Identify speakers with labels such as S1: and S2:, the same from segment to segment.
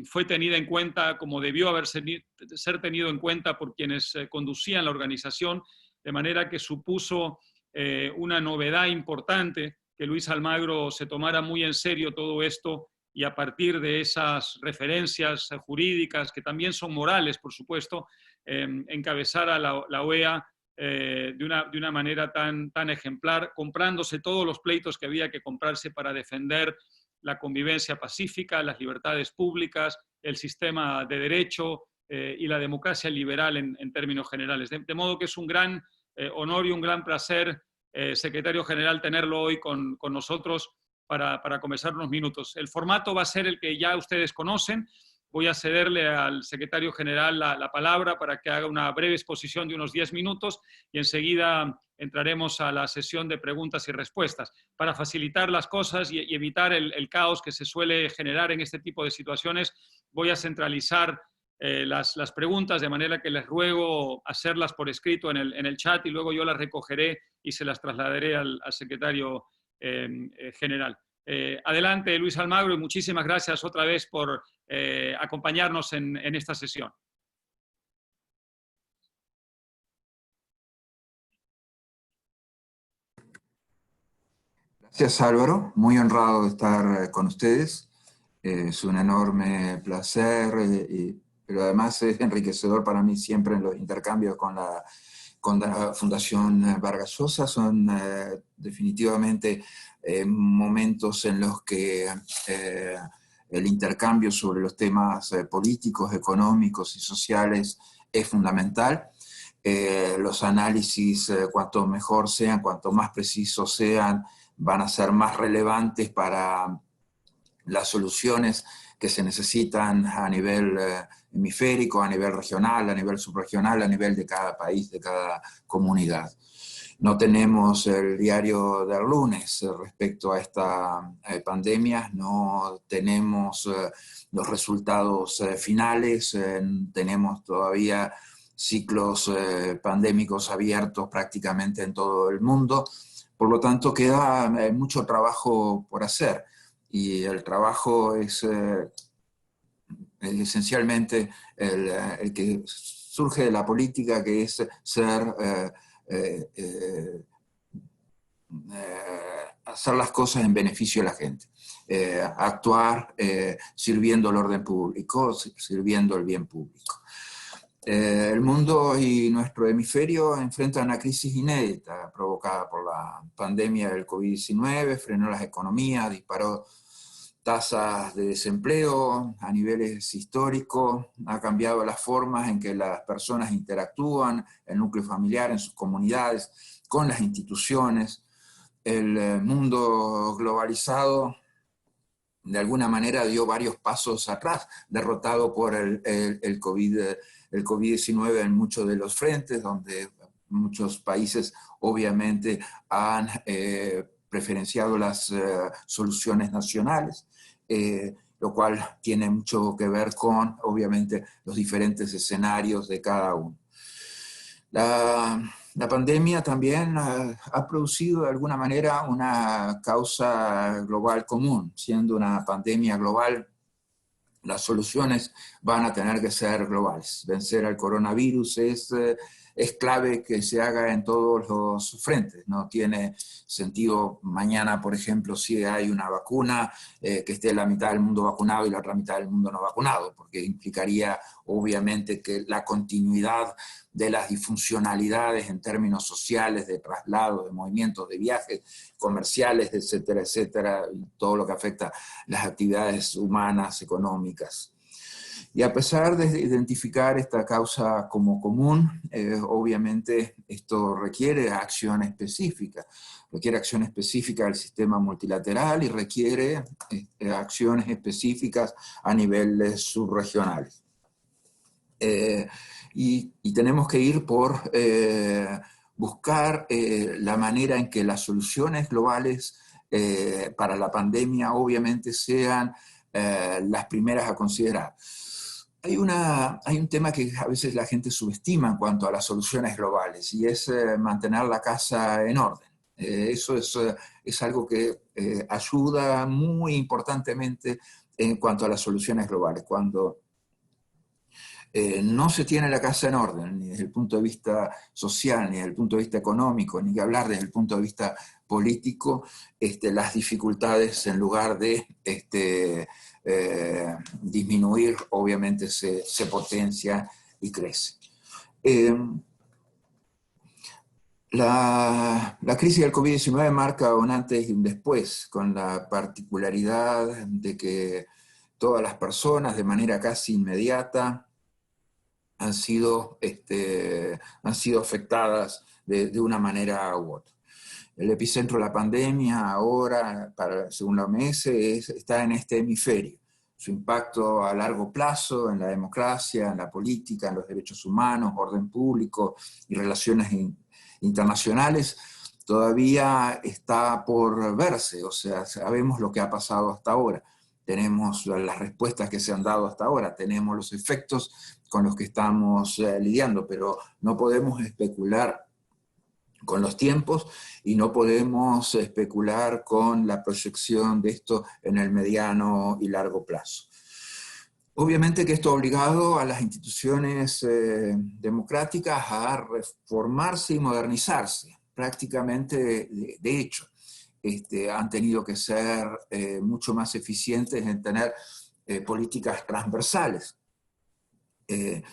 S1: fue tenida en cuenta como debió ser tenido en cuenta por quienes conducían la organización, de manera que supuso una novedad importante que Luis Almagro se tomara muy en serio todo esto y a partir de esas referencias jurídicas, que también son morales, por supuesto, encabezara la OEA de una manera tan ejemplar, comprándose todos los pleitos que había que comprarse para defender la convivencia pacífica, las libertades públicas, el sistema de derecho y la democracia liberal en términos generales. De modo que es un gran honor y un gran placer, secretario general, tenerlo hoy con nosotros para conversar unos minutos. El formato va a ser el que ya ustedes conocen. Voy a cederle al secretario general la palabra para que haga una breve exposición de unos 10 minutos y enseguida entraremos a la sesión de preguntas y respuestas. Para facilitar las cosas y evitar el caos que se suele generar en este tipo de situaciones, voy a centralizar las preguntas, de manera que les ruego hacerlas por escrito en el chat y luego yo las recogeré y se las trasladaré al secretario general. Adelante, Luis Almagro, y muchísimas gracias otra vez por acompañarnos en esta sesión.
S2: Gracias, Álvaro. Muy honrado de estar con ustedes. Es un enorme placer, pero además es enriquecedor para mí siempre en los intercambios con la Fundación Vargas Llosa. Son definitivamente momentos en los que el intercambio sobre los temas políticos, económicos y sociales es fundamental. Los análisis, cuanto mejor sean, cuanto más precisos sean, van a ser más relevantes para las soluciones que se necesitan a nivel hemisférico, a nivel regional, a nivel subregional, a nivel de cada país, de cada comunidad. No tenemos el diario del lunes respecto a esta pandemia, no tenemos los resultados finales, tenemos todavía ciclos pandémicos abiertos prácticamente en todo el mundo. Por lo tanto, queda mucho trabajo por hacer y el trabajo es esencialmente el que surge de la política, que es hacer las cosas en beneficio de la gente, actuar sirviendo el orden público, sirviendo el bien público. El mundo y nuestro hemisferio enfrentan una crisis inédita provocada por la pandemia del COVID-19, frenó las economías, disparó tasas de desempleo a niveles históricos, ha cambiado las formas en que las personas interactúan, el núcleo familiar, en sus comunidades, con las instituciones. El mundo globalizado de alguna manera dio varios pasos atrás, derrotado por el COVID-19 en muchos de los frentes, donde muchos países obviamente han preferenciado las soluciones nacionales, lo cual tiene mucho que ver con, obviamente, los diferentes escenarios de cada uno. La pandemia también ha producido de alguna manera una causa global común. Siendo una pandemia global, las soluciones van a tener que ser globales. Vencer al coronavirus es clave que se haga en todos los frentes. No tiene sentido mañana, por ejemplo, si hay una vacuna, que esté la mitad del mundo vacunado y la otra mitad del mundo no vacunado, porque implicaría obviamente que la continuidad de las disfuncionalidades en términos sociales, de traslado, de movimientos, de viajes comerciales, etcétera, etcétera, y todo lo que afecta las actividades humanas, económicas. Y a pesar de identificar esta causa como común, obviamente esto requiere acción específica del sistema multilateral y requiere acciones específicas a niveles subregionales. Y tenemos que ir por buscar la manera en que las soluciones globales para la pandemia obviamente sean las primeras a considerar. Hay un tema que a veces la gente subestima en cuanto a las soluciones globales, y es mantener la casa en orden. Eso es algo que ayuda muy importantemente en cuanto a las soluciones globales. Cuando no se tiene la casa en orden, ni desde el punto de vista social, ni desde el punto de vista económico, ni que hablar desde el punto de vista político, las dificultades, en lugar de disminuir, obviamente se potencia y crece. La crisis del COVID-19 marca un antes y un después, con la particularidad de que todas las personas, de manera casi inmediata, han sido afectadas de una manera u otra. El epicentro de la pandemia ahora, según la OMS, está en este hemisferio. Su impacto a largo plazo en la democracia, en la política, en los derechos humanos, orden público y relaciones internacionales todavía está por verse. O sea, sabemos lo que ha pasado hasta ahora. Tenemos las respuestas que se han dado hasta ahora, tenemos los efectos con los que estamos lidiando, pero no podemos especular con los tiempos y no podemos especular con la proyección de esto en el mediano y largo plazo. Obviamente que esto ha obligado a las instituciones democráticas a reformarse y modernizarse, prácticamente de hecho. Han tenido que ser mucho más eficientes en tener políticas transversales que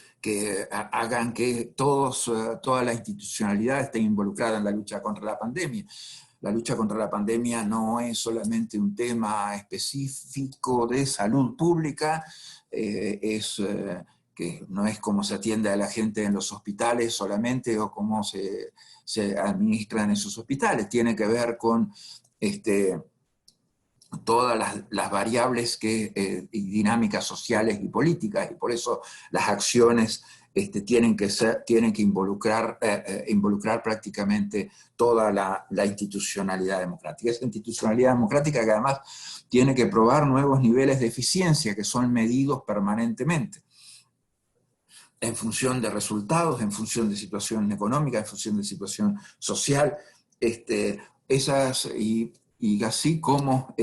S2: hagan que toda la institucionalidad esté involucrada en la lucha contra la pandemia. La lucha contra la pandemia no es solamente un tema específico de salud pública, que no es cómo se atiende a la gente en los hospitales solamente o cómo se administra en esos hospitales. Tiene que ver con todas las variables y dinámicas sociales y políticas, y por eso las acciones tienen que involucrar prácticamente toda la institucionalidad democrática. Esa institucionalidad democrática que además tiene que probar nuevos niveles de eficiencia que son medidos permanentemente en función de resultados, en función de situación económica, en función de situación social, y así como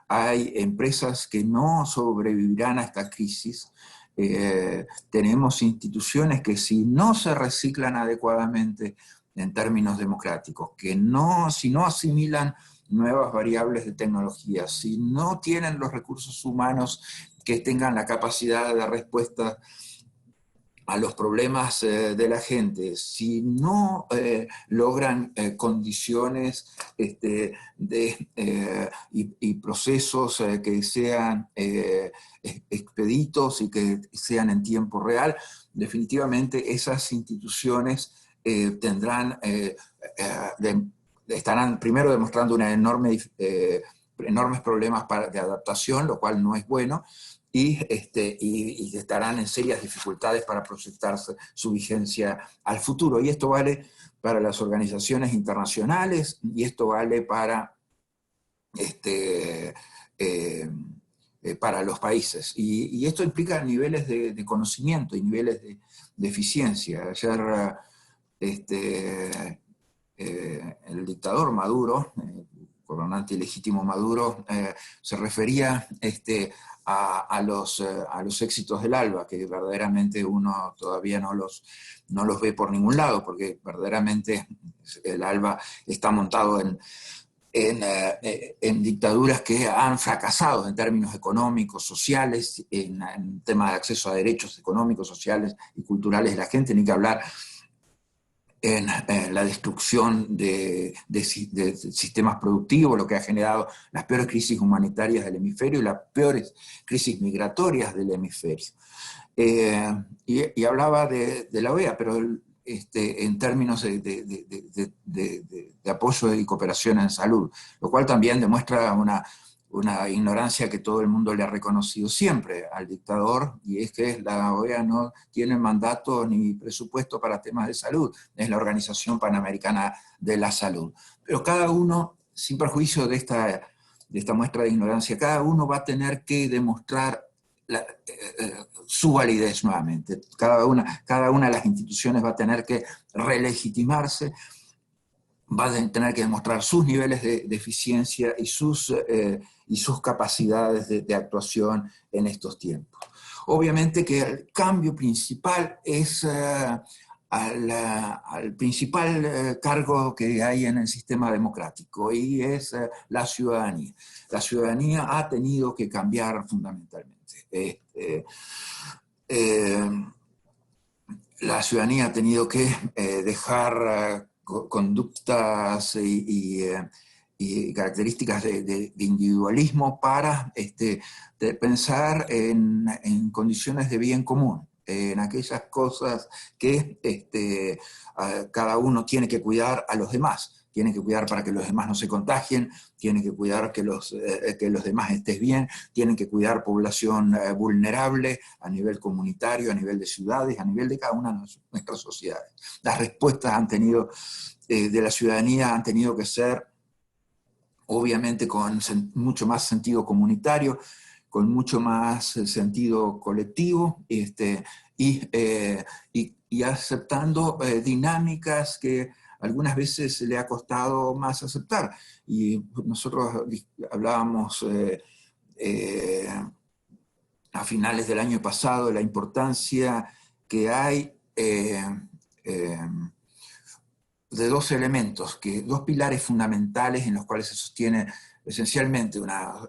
S2: hay empresas que no sobrevivirán a esta crisis, tenemos instituciones que si no se reciclan adecuadamente en términos democráticos, si no asimilan nuevas variables de tecnología, si no tienen los recursos humanos que tengan la capacidad de respuesta a los problemas de la gente, si no logran condiciones y procesos que sean expeditos y que sean en tiempo real, definitivamente esas instituciones estarán primero demostrando enormes problemas de adaptación, lo cual no es bueno, y estarán en serias dificultades para proyectar su vigencia al futuro. Y esto vale para las organizaciones internacionales, y esto vale para los países. Y esto implica niveles de conocimiento y niveles de eficiencia. Ayer el dictador Maduro, gobernante ilegítimo Maduro, se refería a los éxitos del ALBA, que verdaderamente uno todavía no los ve por ningún lado, porque verdaderamente el ALBA está montado en dictaduras que han fracasado en términos económicos, sociales, en temas de acceso a derechos económicos, sociales y culturales de la gente, ni que hablar en la destrucción de sistemas productivos, lo que ha generado las peores crisis humanitarias del hemisferio y las peores crisis migratorias del hemisferio. Y hablaba de la OEA, pero en términos de apoyo y cooperación en salud, lo cual también demuestra una ignorancia que todo el mundo le ha reconocido siempre al dictador, y es que la OEA no tiene mandato ni presupuesto para temas de salud, es la Organización Panamericana de la Salud. Pero cada uno, sin perjuicio de esta muestra de ignorancia, cada uno va a tener que demostrar su validez nuevamente. Cada una de las instituciones va a tener que relegitimarse va a tener que demostrar sus niveles de eficiencia y sus capacidades de actuación en estos tiempos. Obviamente que el cambio principal es al principal cargo que hay en el sistema democrático, y es la ciudadanía. La ciudadanía ha tenido que cambiar fundamentalmente. La ciudadanía ha tenido que dejar conductas y características de individualismo para pensar en condiciones de bien común, en aquellas cosas que cada uno tiene que cuidar a los demás. Tiene que cuidar para que los demás no se contagien, tiene que cuidar que los demás estén bien, tienen que cuidar población vulnerable a nivel comunitario, a nivel de ciudades, a nivel de cada una de nuestras sociedades. Las respuestas de la ciudadanía han tenido que ser, obviamente, con mucho más sentido comunitario, con mucho más sentido colectivo, y aceptando dinámicas que algunas veces le ha costado más aceptar. Y nosotros hablábamos a finales del año pasado de la importancia que hay de dos elementos, dos pilares fundamentales en los cuales se sostiene esencialmente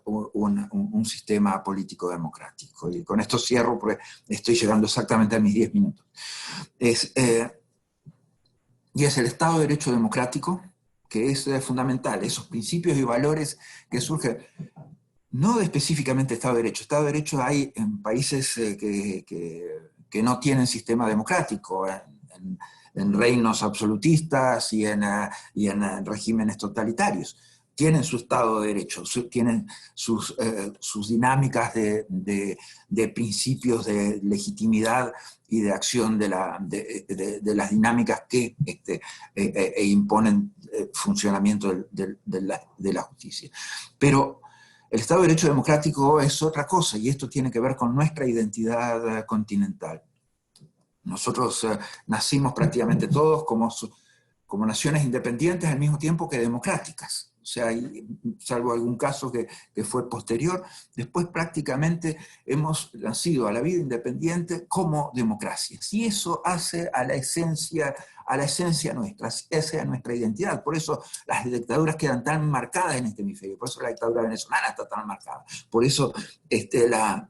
S2: un sistema político democrático. Y con esto cierro, porque estoy llegando exactamente a mis 10 minutos. Y es el Estado de Derecho democrático, que es fundamental, esos principios y valores que surgen, no específicamente Estado de Derecho. Estado de Derecho hay en países que no tienen sistema democrático, en reinos absolutistas y en regímenes totalitarios. Tienen su Estado de Derecho, tienen sus dinámicas de principios de legitimidad y de acción de las dinámicas que imponen funcionamiento de la justicia. Pero el Estado de Derecho democrático es otra cosa, y esto tiene que ver con nuestra identidad continental. Nosotros nacimos prácticamente todos como naciones independientes al mismo tiempo que democráticas. O sea, salvo algún caso que fue posterior, después prácticamente hemos nacido a la vida independiente como democracias. Y eso hace a la esencia nuestra, esa es nuestra identidad. Por eso las dictaduras quedan tan marcadas en este hemisferio, por eso la dictadura venezolana está tan marcada, por eso la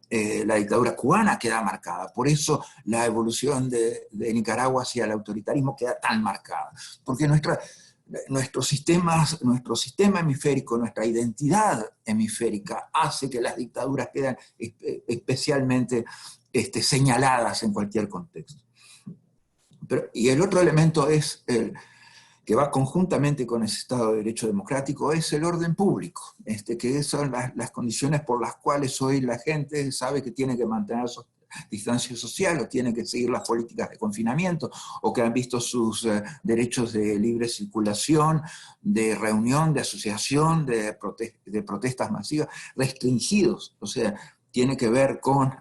S2: dictadura cubana queda marcada, por eso la evolución de Nicaragua hacia el autoritarismo queda tan marcada, porque nuestro sistema hemisférico, nuestra identidad hemisférica hace que las dictaduras queden especialmente señaladas en cualquier contexto. Y el otro elemento que va conjuntamente con ese Estado de Derecho democrático, es el orden público, que son las condiciones por las cuales hoy la gente sabe que tiene que mantener distancia social, o tiene que seguir las políticas de confinamiento, o que han visto sus derechos de libre circulación, de reunión, de asociación, de protestas masivas, restringidos. O sea, tiene que ver con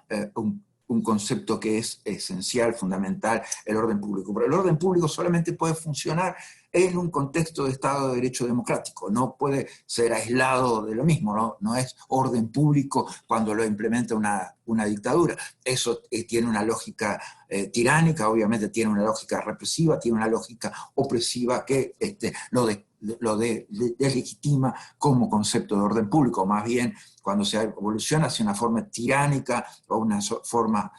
S2: un concepto que es esencial, fundamental, el orden público. Pero el orden público solamente puede funcionar en un contexto de Estado de Derecho democrático, no puede ser aislado de lo mismo, no es orden público cuando lo implementa una dictadura. Eso tiene una lógica tiránica, obviamente tiene una lógica represiva, tiene una lógica opresiva que lo deslegitima como concepto de orden público. Más bien, cuando se evoluciona hacia una forma tiránica o una forma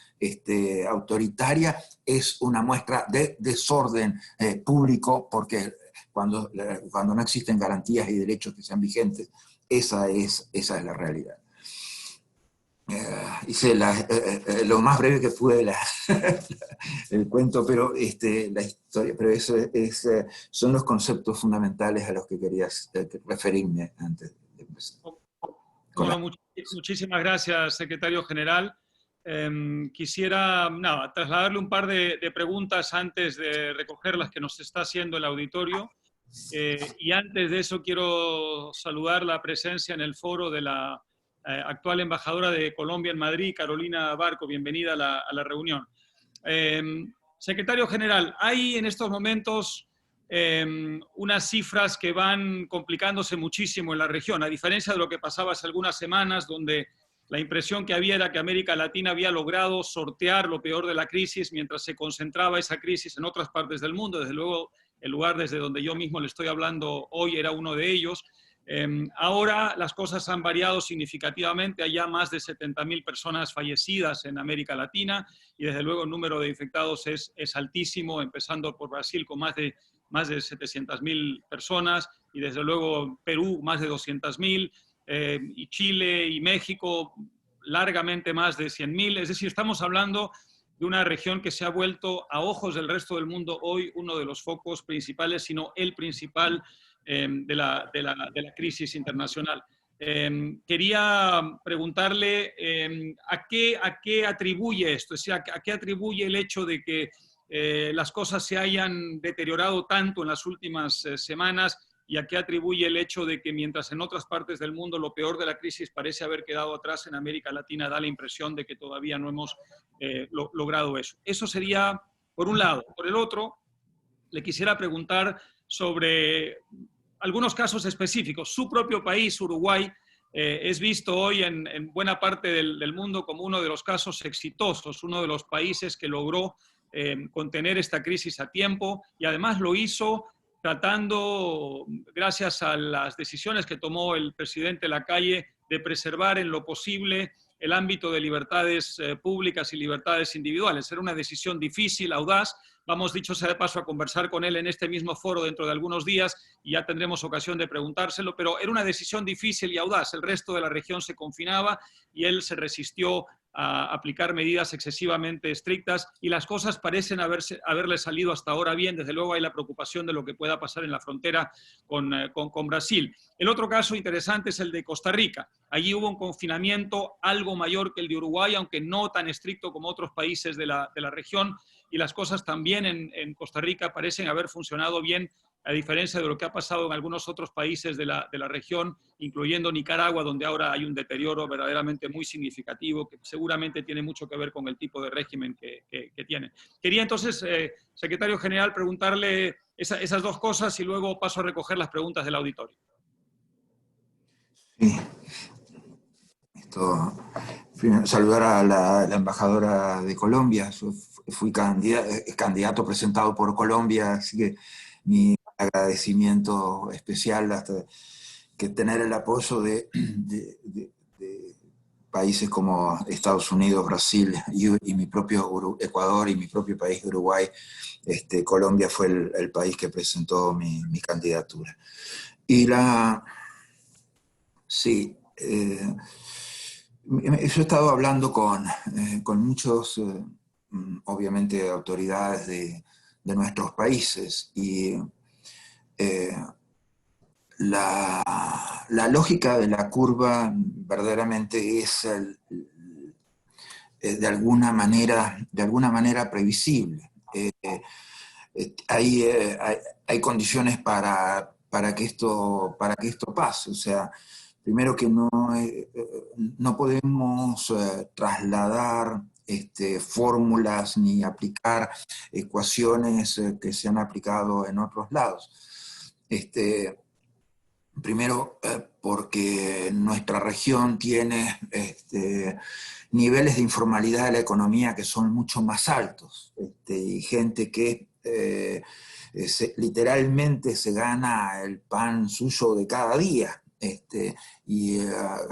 S2: autoritaria, es una muestra de desorden público, porque cuando no existen garantías y derechos que sean vigentes, esa es la realidad. Hice lo más breve que pude el cuento, pero la historia, pero eso son los conceptos fundamentales a los que quería referirme antes de empezar.
S1: Bueno, muchísimas gracias, secretario general. Quisiera trasladarle un par de preguntas antes de recoger las que nos está haciendo el auditorio. Y antes de eso quiero saludar la presencia en el foro de la actual embajadora de Colombia en Madrid, Carolina Barco. Bienvenida a la reunión. Secretario general, hay en estos momentos unas cifras que van complicándose muchísimo en la región, a diferencia de lo que pasaba hace algunas semanas, donde la impresión que había era que América Latina había logrado sortear lo peor de la crisis mientras se concentraba esa crisis en otras partes del mundo. Desde luego, el lugar desde donde yo mismo le estoy hablando hoy era uno de ellos. Ahora las cosas han variado significativamente, hay ya más de 70.000 personas fallecidas en América Latina y desde luego el número de infectados es altísimo, empezando por Brasil con más de 700.000 personas y desde luego Perú más de 200.000 y Chile y México largamente más de 100.000. Es decir, estamos hablando de una región que se ha vuelto a ojos del resto del mundo hoy uno de los focos principales, sino el principal de la crisis internacional. Quería preguntarle ¿a qué atribuye esto? O sea, ¿a qué atribuye el hecho de que las cosas se hayan deteriorado tanto en las últimas semanas y a qué atribuye el hecho de que mientras en otras partes del mundo lo peor de la crisis parece haber quedado atrás, en América Latina da la impresión de que todavía no hemos logrado eso? Eso sería por un lado. Por el otro, le quisiera preguntar sobre algunos casos específicos. Su propio país, Uruguay, es visto hoy en buena parte del mundo como uno de los casos exitosos, uno de los países que logró contener esta crisis a tiempo y además lo hizo tratando, gracias a las decisiones que tomó el presidente Lacalle, de preservar en lo posible el ámbito de libertades públicas y libertades individuales. Era una decisión difícil, audaz. Vamos, dicho sea de paso, a conversar con él en este mismo foro dentro de algunos días y ya tendremos ocasión de preguntárselo, pero era una decisión difícil y audaz. El resto de la región se confinaba y él se resistió a aplicar medidas excesivamente estrictas y las cosas parecen haberle salido hasta ahora bien. Desde luego hay la preocupación de lo que pueda pasar en la frontera con Brasil. El otro caso interesante es el de Costa Rica. Allí hubo un confinamiento algo mayor que el de Uruguay, aunque no tan estricto como otros países de la región, y las cosas también en Costa Rica parecen haber funcionado bien, a diferencia de lo que ha pasado en algunos otros países de la región, incluyendo Nicaragua, donde ahora hay un deterioro verdaderamente muy significativo, que seguramente tiene mucho que ver con el tipo de régimen que tiene. Quería entonces, secretario general, preguntarle esas dos cosas y luego paso a recoger las preguntas del auditorio.
S2: Sí. Saludar a la embajadora de Colombia. Yo fui candidato presentado por Colombia, así que mi agradecimiento especial hasta que tener el apoyo de países como Estados Unidos, Brasil y mi propio Ecuador y mi propio país, Uruguay. Colombia fue el país que presentó mi candidatura. Y sí, yo he estado hablando con muchos, obviamente, autoridades de nuestros países y la lógica de la curva verdaderamente es de alguna manera previsible. Hay condiciones para que esto pase. O sea, primero que no podemos trasladar fórmulas ni aplicar ecuaciones que se han aplicado en otros lados. Primero, porque nuestra región tiene niveles de informalidad de la economía que son mucho más altos, y gente que literalmente se gana el pan suyo de cada día, y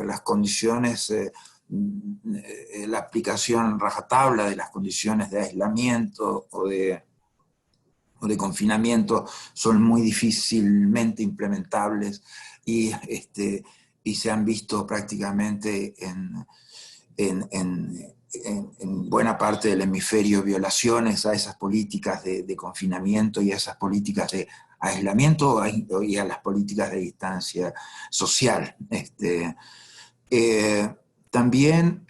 S2: las condiciones, la aplicación rajatabla de las condiciones de aislamiento o de confinamiento son muy difícilmente implementables y se han visto prácticamente en buena parte del hemisferio violaciones a esas políticas de confinamiento y a esas políticas de aislamiento y a las políticas de distancia social. También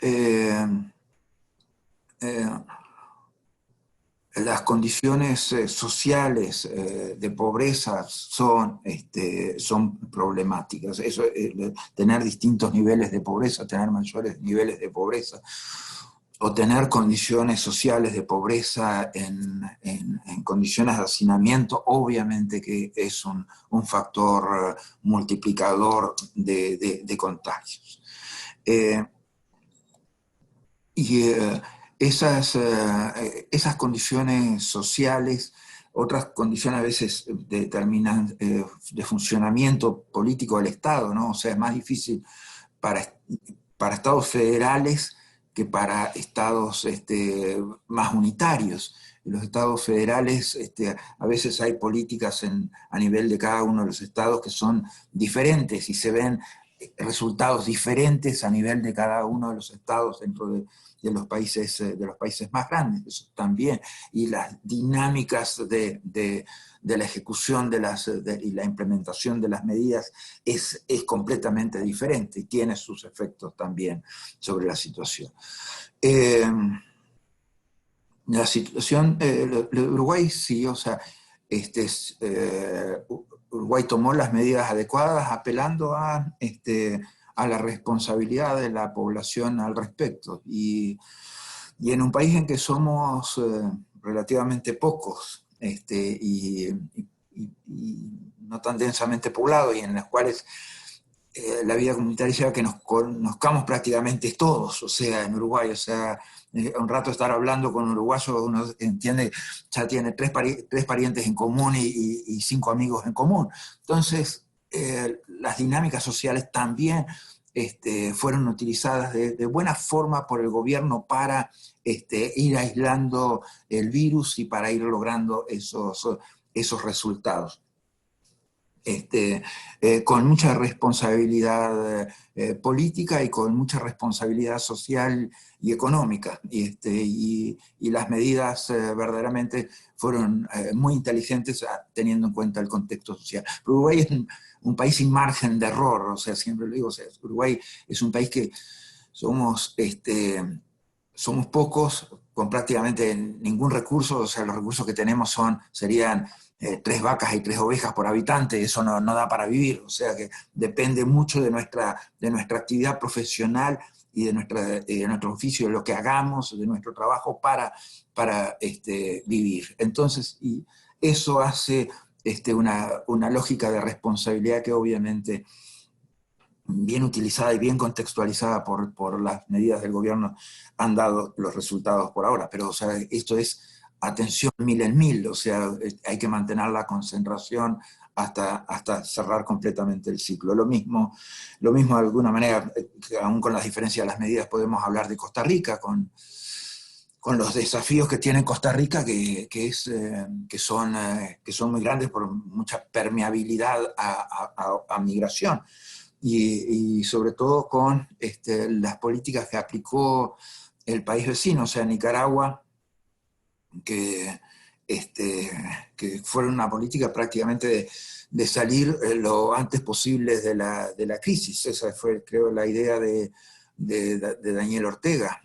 S2: las condiciones sociales de pobreza son problemáticas. Tener distintos niveles de pobreza, tener mayores niveles de pobreza, o tener condiciones sociales de pobreza en condiciones de hacinamiento, obviamente que es un factor multiplicador de contagios. Esas condiciones sociales, otras condiciones a veces determinan de funcionamiento político del Estado, ¿no? O sea, es más difícil para estados federales que para estados más unitarios. En los estados federales a veces hay políticas a nivel de cada uno de los estados que son diferentes y se ven resultados diferentes a nivel de cada uno de los estados dentro de los países más grandes, eso también, y las dinámicas de la ejecución y la implementación de las medidas es completamente diferente y tiene sus efectos también sobre la situación. La situación de Uruguay sí, o sea, Uruguay tomó las medidas adecuadas apelando a la responsabilidad de la población al respecto. Y en un país en que somos relativamente pocos y no tan densamente poblados y en los cuales la vida comunitaria lleva que nos conozcamos prácticamente todos, o sea, en Uruguay, o sea, un rato estar hablando con un uruguayo, uno entiende, ya tiene tres parientes en común y 5 amigos en común. Entonces, las dinámicas sociales también fueron utilizadas de buena forma por el gobierno para ir aislando el virus y para ir logrando esos resultados. Con mucha responsabilidad política y con mucha responsabilidad social y económica. Y las medidas verdaderamente fueron muy inteligentes teniendo en cuenta el contexto social. Pero Uruguay es un país sin margen de error, o sea, siempre lo digo, o sea, Uruguay es un país que somos pocos, con prácticamente ningún recurso, o sea, los recursos que tenemos serían 3 vacas y 3 ovejas por habitante, eso no da para vivir, o sea que depende mucho de nuestra actividad profesional y de nuestro oficio, de lo que hagamos, de nuestro trabajo para vivir. Entonces, y eso hace una lógica de responsabilidad que obviamente bien utilizada y bien contextualizada por las medidas del gobierno han dado los resultados por ahora, pero o sea, esto es atención 1000 en 1000, o sea, hay que mantener la concentración hasta cerrar completamente el ciclo. Lo mismo de alguna manera, aún con las diferencias de las medidas, podemos hablar de Costa Rica, con los desafíos que tiene Costa Rica, que son muy grandes por mucha permeabilidad a migración. Y sobre todo con las políticas que aplicó el país vecino, o sea, Nicaragua, que fueron una política prácticamente de salir lo antes posible de la crisis. Esa fue, creo, la idea de Daniel Ortega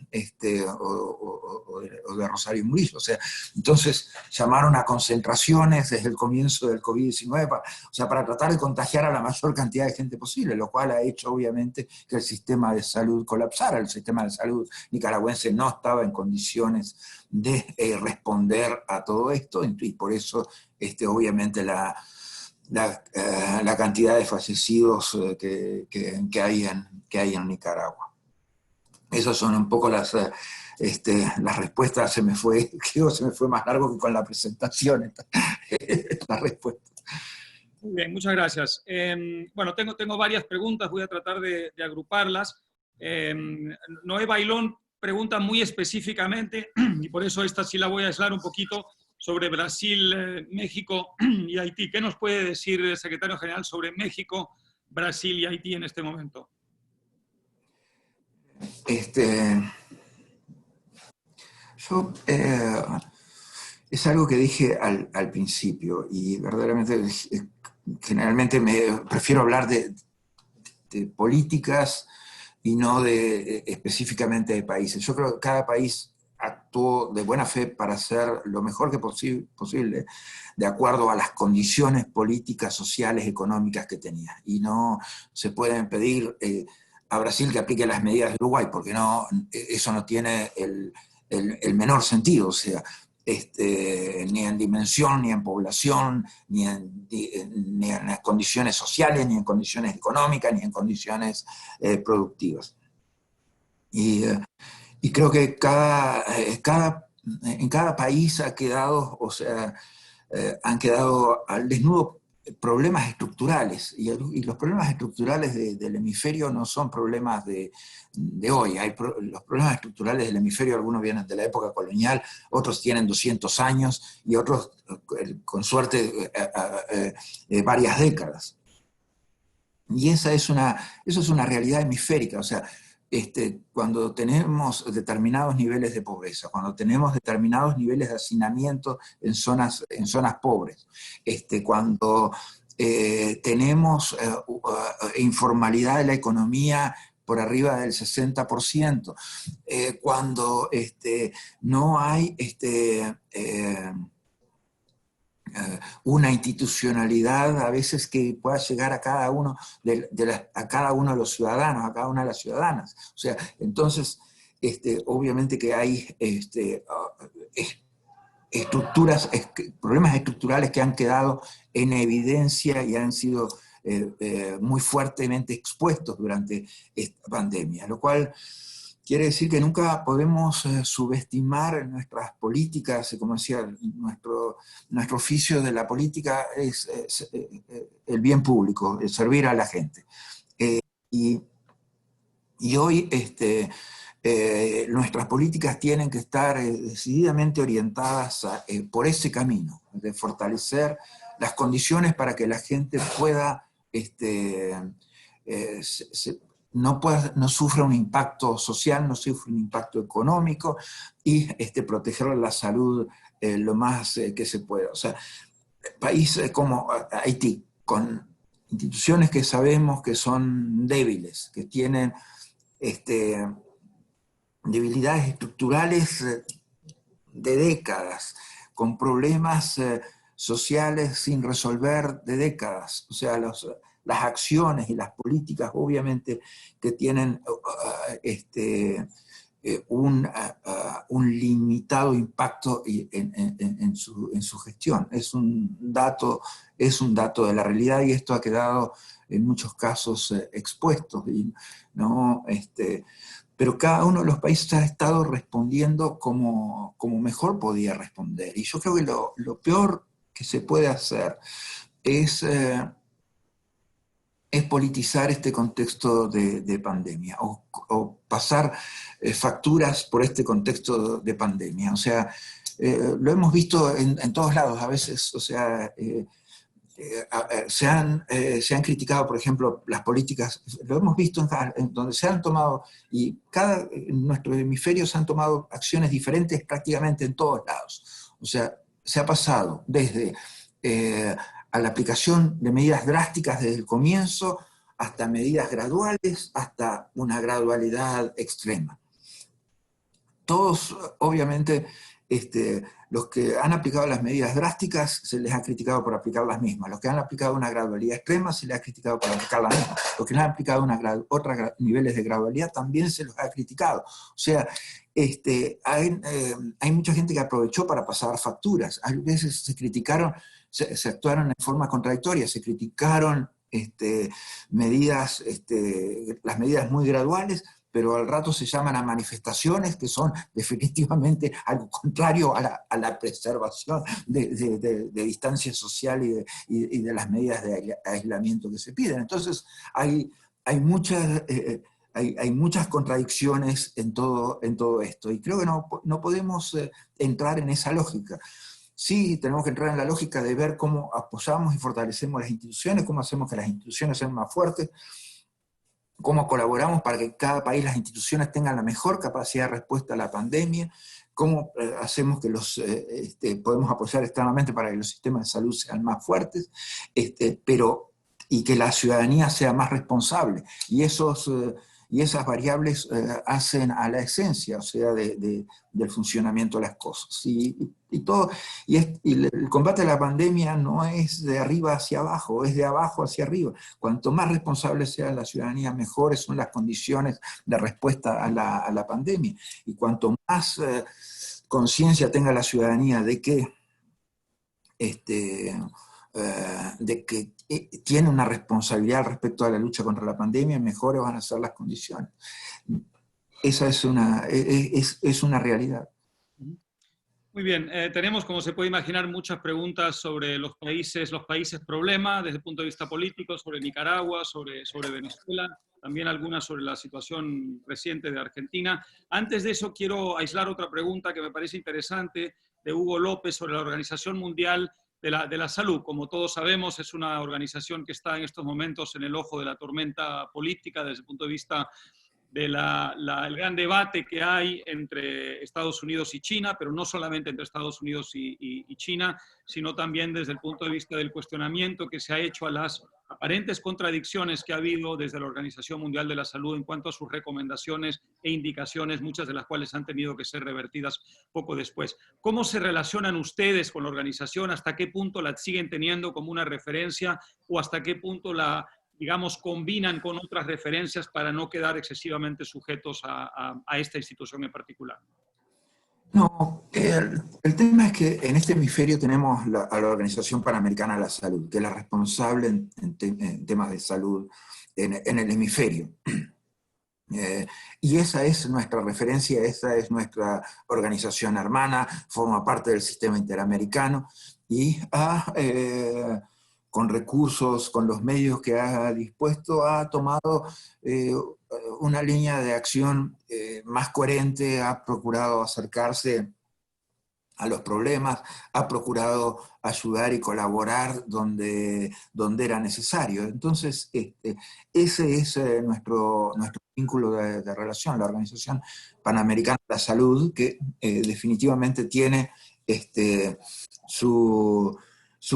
S2: o de Rosario Murillo. O sea, entonces llamaron a concentraciones desde el comienzo del COVID-19 para tratar de contagiar a la mayor cantidad de gente posible, lo cual ha hecho obviamente que el sistema de salud colapsara. El sistema de salud nicaragüense no estaba en condiciones de responder a todo esto y por eso obviamente la cantidad de fallecidos que hay en Nicaragua. Esas son un poco las respuestas. Se me fue más largo que con la presentación la respuesta.
S1: Muy bien, muchas gracias. Bueno, tengo varias preguntas, voy a tratar de agruparlas. Noé Bailón pregunta muy específicamente, y por eso esta sí la voy a aislar un poquito, sobre Brasil, México y Haití. ¿Qué nos puede decir el secretario general sobre México, Brasil y Haití en este momento?
S2: Es algo que dije al principio y verdaderamente generalmente prefiero hablar de políticas y no específicamente de países. Yo creo que cada país actuó de buena fe para hacer lo mejor que posible de acuerdo a las condiciones políticas, sociales, económicas que tenía. Y no se pueden pedir a Brasil que aplique las medidas de Uruguay, porque no, eso no tiene el menor sentido, o sea, ni en dimensión, ni en población, ni en condiciones sociales, ni en condiciones económicas, ni en condiciones productivas. Y creo que en cada país ha quedado, o sea, han quedado al desnudo problemas estructurales, y los problemas estructurales del hemisferio no son problemas de hoy. Los problemas estructurales del hemisferio, algunos vienen de la época colonial, otros tienen 200 años, y otros, con suerte, varias décadas. Y eso es una realidad hemisférica, o sea, cuando tenemos determinados niveles de pobreza, cuando tenemos determinados niveles de hacinamiento en zonas pobres, cuando tenemos informalidad de la economía por arriba del 60%, cuando no hay una institucionalidad a veces que pueda llegar a cada uno a cada uno de los ciudadanos, a cada una de las ciudadanas. O sea, entonces, obviamente que hay problemas estructurales que han quedado en evidencia y han sido muy fuertemente expuestos durante esta pandemia, lo cual quiere decir que nunca podemos subestimar nuestras políticas. Como decía, nuestro oficio de la política es el bien público, el servir a la gente. Y hoy nuestras políticas tienen que estar decididamente orientadas por ese camino, de fortalecer las condiciones para que la gente pueda no sufra un impacto social, no sufra un impacto económico, y proteger la salud lo más que se pueda. O sea, países como Haití, con instituciones que sabemos que son débiles, que tienen debilidades estructurales de décadas, con problemas sociales sin resolver de décadas. O sea, las acciones y las políticas obviamente que tienen un limitado impacto en su gestión. Es un dato de la realidad, y esto ha quedado en muchos casos expuesto. ¿No? Pero cada uno de los países ha estado respondiendo como mejor podía responder. Y yo creo que lo peor que se puede hacer es politizar este contexto de pandemia, o pasar facturas por este contexto de pandemia. O sea, lo hemos visto en todos lados a veces. O sea, se han criticado, por ejemplo, las políticas, lo hemos visto en donde se han tomado, y en nuestro hemisferio se han tomado acciones diferentes prácticamente en todos lados. O sea, se ha pasado desde a la aplicación de medidas drásticas desde el comienzo, hasta medidas graduales, hasta una gradualidad extrema. Todos, obviamente, los que han aplicado las medidas drásticas se les ha criticado por aplicar las mismas. Los que han aplicado una gradualidad extrema se les ha criticado por aplicar las mismas. Los que han aplicado otros niveles de gradualidad también se los ha criticado. O sea, hay mucha gente que aprovechó para pasar facturas. A veces se actuaron en forma contradictoria, se criticaron las medidas muy graduales, pero al rato se llaman a manifestaciones que son definitivamente algo contrario a la preservación de distancia social y de las medidas de aislamiento que se piden. Entonces hay muchas contradicciones en todo esto, y creo que no podemos entrar en esa lógica. Sí, tenemos que entrar en la lógica de ver cómo apoyamos y fortalecemos las instituciones, cómo hacemos que las instituciones sean más fuertes, cómo colaboramos para que cada país, las instituciones, tengan la mejor capacidad de respuesta a la pandemia, cómo hacemos que podemos apoyar externamente para que los sistemas de salud sean más fuertes, y que la ciudadanía sea más responsable. Y y esas variables hacen a la esencia, o sea, del funcionamiento de las cosas. Y el combate a la pandemia no es de arriba hacia abajo, es de abajo hacia arriba. Cuanto más responsable sea la ciudadanía, mejores son las condiciones de respuesta a la pandemia. Y cuanto más conciencia tenga la ciudadanía de que tiene una responsabilidad respecto a la lucha contra la pandemia, mejores van a ser las condiciones. Esa es una realidad.
S1: Muy bien, tenemos, como se puede imaginar, muchas preguntas sobre los países problema desde el punto de vista político, sobre Nicaragua, sobre Venezuela, también algunas sobre la situación reciente de Argentina. Antes de eso, quiero aislar otra pregunta que me parece interesante, de Hugo López, sobre la Organización Mundial de la Salud. Como todos sabemos, es una organización que está en estos momentos en el ojo de la tormenta política desde el punto de vista del gran debate que hay entre Estados Unidos y China, pero no solamente entre Estados Unidos y China, sino también desde el punto de vista del cuestionamiento que se ha hecho a las aparentes contradicciones que ha habido desde la Organización Mundial de la Salud en cuanto a sus recomendaciones e indicaciones, muchas de las cuales han tenido que ser revertidas poco después. ¿Cómo se relacionan ustedes con la organización? ¿Hasta qué punto la siguen teniendo como una referencia o hasta qué punto digamos, combinan con otras referencias para no quedar excesivamente sujetos a esta institución en particular?
S2: No, el tema es que en este hemisferio tenemos a la Organización Panamericana de la Salud, que es la responsable en temas de salud en el hemisferio. Y esa es nuestra referencia, esa es nuestra organización hermana, forma parte del sistema interamericano y con recursos, con los medios que ha dispuesto, ha tomado una línea de acción más coherente, ha procurado acercarse a los problemas, ha procurado ayudar y colaborar donde era necesario. Entonces, ese es nuestro vínculo de relación, la Organización Panamericana de la Salud, que definitivamente tiene su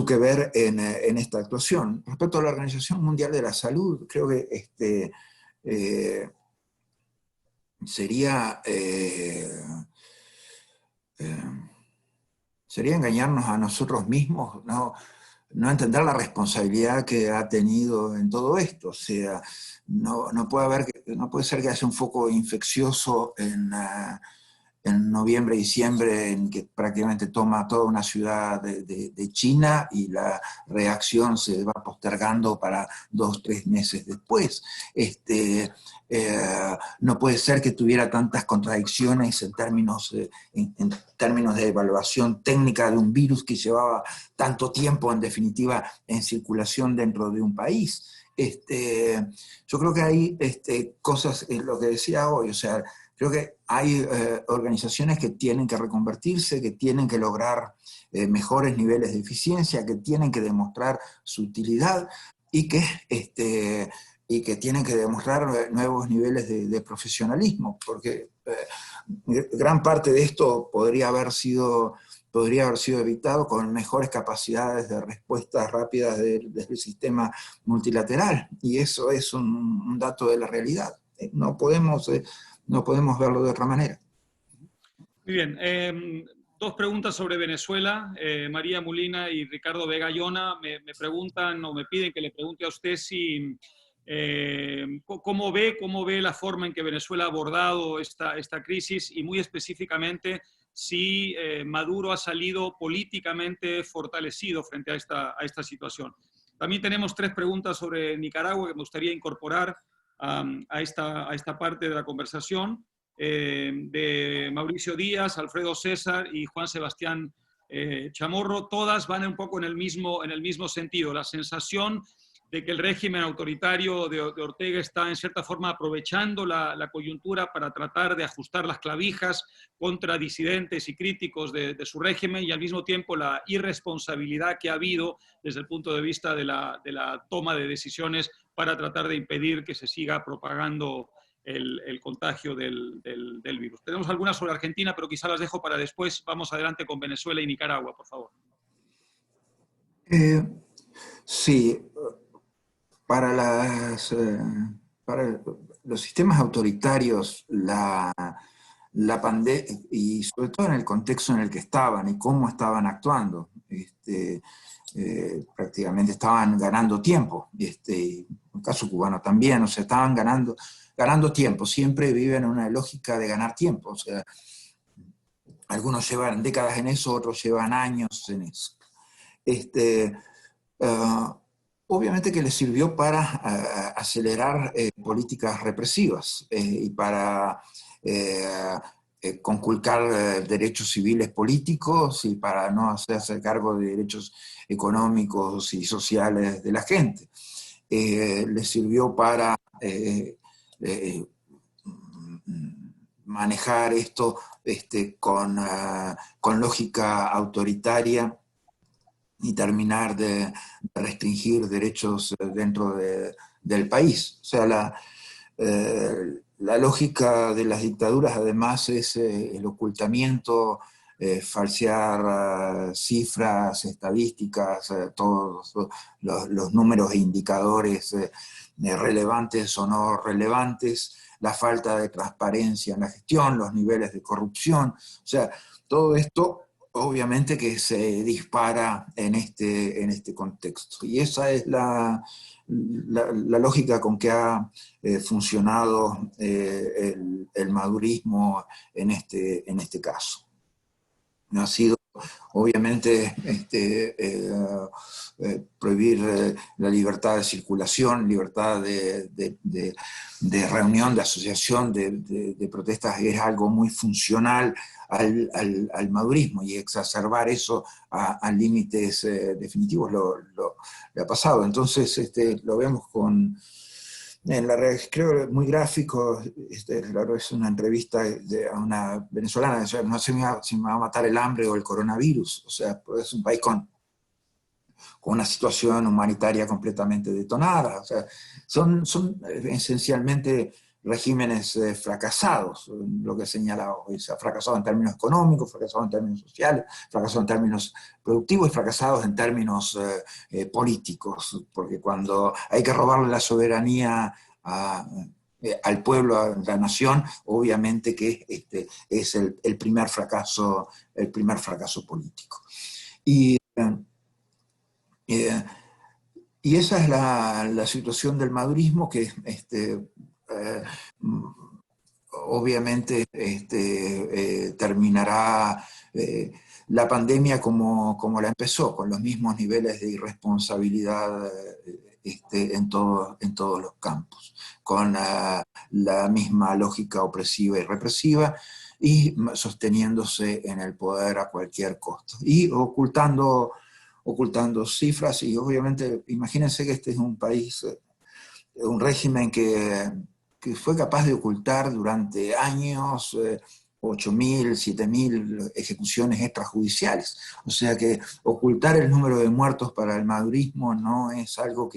S2: que ver en esta actuación. Respecto a la Organización Mundial de la Salud, creo que sería engañarnos a nosotros mismos, no entender la responsabilidad que ha tenido en todo esto. O sea, no puede ser que haya un foco infeccioso en noviembre, diciembre, en que prácticamente toma toda una ciudad de China y la reacción se va postergando para 2 o 3 meses después. No puede ser que tuviera tantas contradicciones en términos de evaluación técnica de un virus que llevaba tanto tiempo, en definitiva, en circulación dentro de un país. Yo creo que hay cosas, lo que decía hoy, o sea, creo que hay organizaciones que tienen que reconvertirse, que tienen que lograr mejores niveles de eficiencia, que tienen que demostrar su utilidad y que tienen que demostrar nuevos niveles de profesionalismo, porque gran parte de esto podría haber sido evitado con mejores capacidades de respuestas rápidas del sistema multilateral, y eso es un dato de la realidad. No podemos verlo de otra manera.
S1: Muy bien. 2 preguntas sobre Venezuela. María Molina y Ricardo Vega Llona me preguntan o me piden que le pregunte a usted si cómo ve la forma en que Venezuela ha abordado esta crisis y muy específicamente si Maduro ha salido políticamente fortalecido frente a esta situación. También tenemos 3 preguntas sobre Nicaragua que me gustaría incorporar a esta parte de la conversación, de Mauricio Díaz, Alfredo César y Juan Sebastián Chamorro. Todas van un poco en el mismo sentido, la sensación de que el régimen autoritario de Ortega está en cierta forma aprovechando la coyuntura para tratar de ajustar las clavijas contra disidentes y críticos de su régimen, y al mismo tiempo la irresponsabilidad que ha habido desde el punto de vista de la toma de decisiones para tratar de impedir que se siga propagando el contagio del virus. Tenemos algunas sobre Argentina, pero quizá las dejo para después. Vamos adelante con Venezuela y Nicaragua, por favor.
S2: Sí, para los sistemas autoritarios, la pandemia, y sobre todo en el contexto en el que estaban y cómo estaban actuando, prácticamente estaban ganando tiempo, en el caso cubano también, o sea, estaban ganando tiempo, siempre viven en una lógica de ganar tiempo, o sea, algunos llevan décadas en eso, otros llevan años en eso. Uh, Obviamente que les sirvió para acelerar políticas represivas y para conculcar derechos civiles políticos y para no hacerse cargo de derechos económicos y sociales de la gente. Les sirvió para manejar esto con lógica autoritaria y terminar de restringir derechos dentro del país. O sea, la lógica de las dictaduras además es el ocultamiento, falsear cifras, estadísticas, todos los números e indicadores relevantes o no relevantes, la falta de transparencia en la gestión, los niveles de corrupción, o sea, todo esto obviamente que se dispara en este contexto. Y esa es la lógica con que ha funcionado el madurismo en este caso. No ha sido, obviamente, prohibir la libertad de circulación, libertad de reunión, de asociación, de protestas, es algo muy funcional al madurismo, y exacerbar eso a límites definitivos le ha pasado. Entonces lo vemos en la red, creo muy gráfico, es una entrevista a una venezolana, o sea, no sé si me va a matar el hambre o el coronavirus, o sea, es un país con una situación humanitaria completamente detonada, o sea, son esencialmente regímenes fracasados, lo que he señalado, o sea, fracasados en términos económicos, fracasados en términos sociales, fracasados en términos productivos y fracasados en términos políticos, porque cuando hay que robarle la soberanía al pueblo, a la nación, obviamente que es el primer fracaso político. Y esa es la situación del madurismo que obviamente terminará la pandemia como la empezó, con los mismos niveles de irresponsabilidad en todos los campos, con la misma lógica opresiva y represiva, y sosteniéndose en el poder a cualquier costo, y ocultando cifras. Y obviamente, imagínense que este es un país, un régimen que fue capaz de ocultar durante años 8.000, 7.000 ejecuciones extrajudiciales. O sea que ocultar el número de muertos para el madurismo no es algo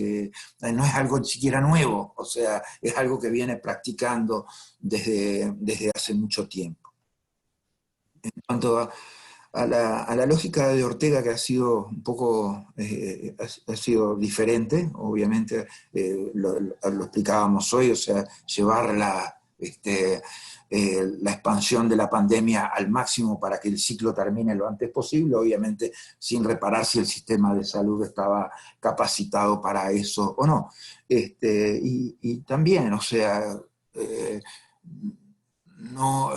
S2: siquiera nuevo, o sea, es algo que viene practicando desde hace mucho tiempo. En cuanto a la lógica de Ortega, que ha sido un poco, ha sido diferente, obviamente, lo explicábamos hoy, o sea, llevar la expansión de la pandemia al máximo para que el ciclo termine lo antes posible, obviamente sin reparar si el sistema de salud estaba capacitado para eso o no. Y también, o sea, no...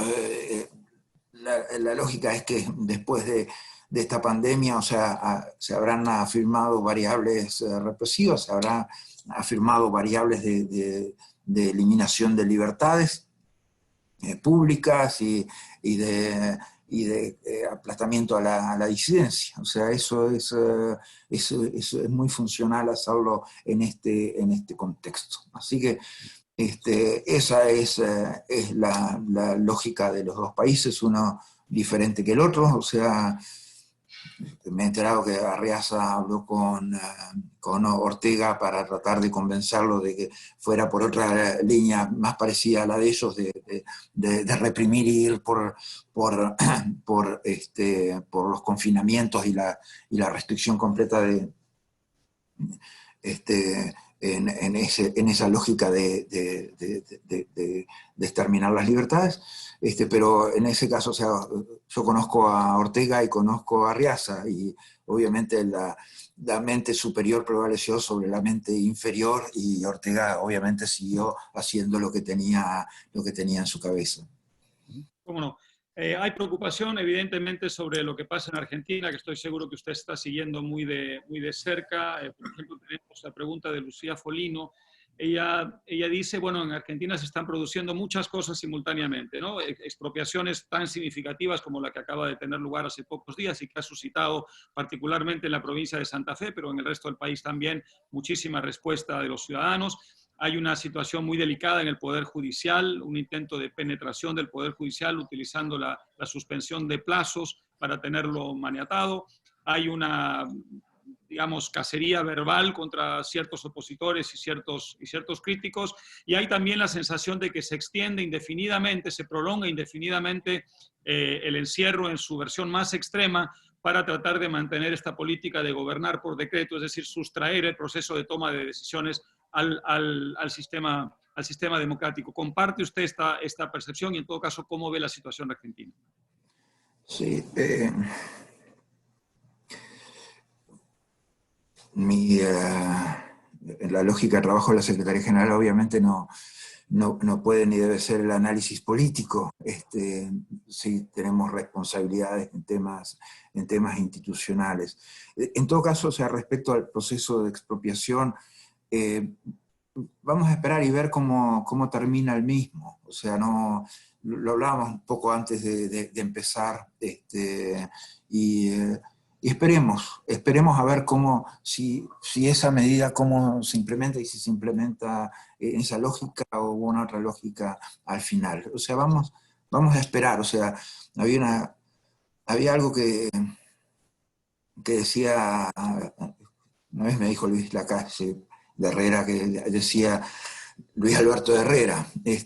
S2: la lógica es que después de esta pandemia, o sea, se habrán afirmado variables represivas, se habrán afirmado variables de eliminación de libertades públicas y de aplastamiento a la disidencia. O sea, eso es muy funcional hacerlo en este contexto. Así que esa es la lógica de los dos países, uno diferente que el otro. O sea, me he enterado que Arriaza habló con Ortega para tratar de convencerlo de que fuera por otra línea más parecida a la de ellos, de reprimir y ir por los confinamientos y la restricción completa en esa lógica de exterminar las libertades, pero en ese caso, o sea, yo conozco a Ortega y conozco a Arriaza, y obviamente la mente superior prevaleció sobre la mente inferior, y Ortega obviamente siguió haciendo lo que tenía en su cabeza.
S1: ¿Cómo no? Hay preocupación, evidentemente, sobre lo que pasa en Argentina, que estoy seguro que usted está siguiendo muy de cerca. Por ejemplo, tenemos la pregunta de Lucía Folino. Ella dice, bueno, en Argentina se están produciendo muchas cosas simultáneamente, ¿no? Expropiaciones tan significativas como la que acaba de tener lugar hace pocos días y que ha suscitado particularmente en la provincia de Santa Fe, pero en el resto del país también muchísima respuesta de los ciudadanos. Hay una situación muy delicada en el Poder Judicial, un intento de penetración del Poder Judicial utilizando la suspensión de plazos para tenerlo maniatado. Hay una, digamos, cacería verbal contra ciertos opositores y ciertos críticos. Y hay también la sensación de que se extiende indefinidamente, se prolonga indefinidamente el encierro en su versión más extrema para tratar de mantener esta política de gobernar por decreto, es decir, sustraer el proceso de toma de decisiones al sistema democrático. ¿Comparte usted esta percepción y, en todo caso, cómo ve la situación argentina?
S2: Sí, la lógica de trabajo de la Secretaría General obviamente no puede ni debe ser el análisis político. Sí tenemos responsabilidades en temas institucionales. En todo caso, o sea, respecto al proceso de expropiación, vamos a esperar y ver cómo termina el mismo. O sea, no, lo hablábamos un poco antes de empezar, y esperemos a ver si esa medida cómo se implementa, y si se implementa esa lógica o una otra lógica al final. O sea, vamos a esperar. O sea, había algo que decía, una vez me dijo Luis Lacalle de Herrera, que decía Luis Alberto de Herrera, y